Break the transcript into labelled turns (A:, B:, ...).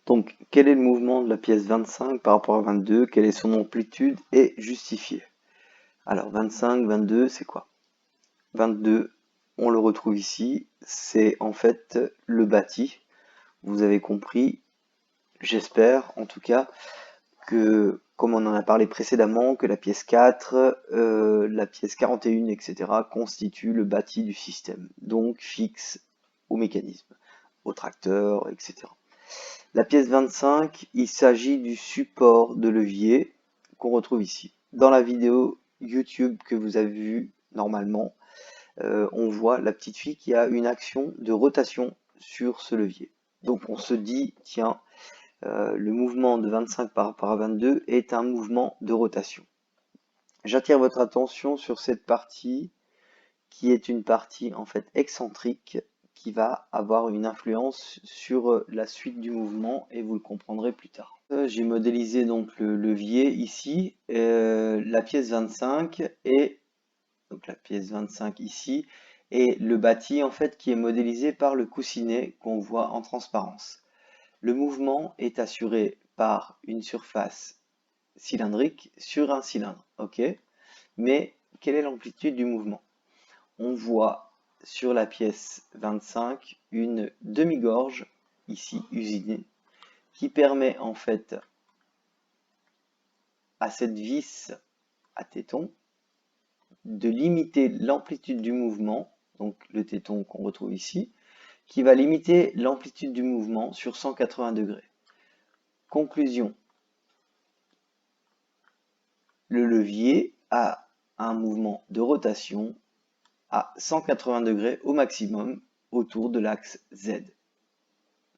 A: Donc, quel est le mouvement de la pièce 25 par rapport à 22? Quelle est son amplitude et justifiée? Alors, 25, 22, c'est quoi? 22, on le retrouve ici, c'est en fait le bâti. Vous avez compris, j'espère en tout cas, que comme on en a parlé précédemment, que la pièce 4, la pièce 41, etc. constituent le bâti du système, donc fixe au mécanisme, au tracteur, etc. La pièce 25, il s'agit du support de levier qu'on retrouve ici. Dans la vidéo YouTube que vous avez vue normalement, on voit la petite fille qui a une action de rotation sur ce levier. Donc on se dit, tiens, le mouvement de 25 par rapport à 22 est un mouvement de rotation. J'attire votre attention sur cette partie qui est une partie en fait excentrique qui va avoir une influence sur la suite du mouvement et vous le comprendrez plus tard. J'ai modélisé donc le levier ici, la pièce 25 et donc la pièce 25 ici et le bâti en fait qui est modélisé par le coussinet qu'on voit en transparence. Le mouvement est assuré par une surface cylindrique sur un cylindre, ok? Mais quelle est l'amplitude du mouvement? On voit sur la pièce 25 une demi-gorge, ici usinée, qui permet en fait à cette vis à téton de limiter l'amplitude du mouvement, donc le téton qu'on retrouve ici, qui va limiter l'amplitude du mouvement sur 180 degrés. Conclusion, le levier a un mouvement de rotation à 180 degrés au maximum autour de l'axe Z.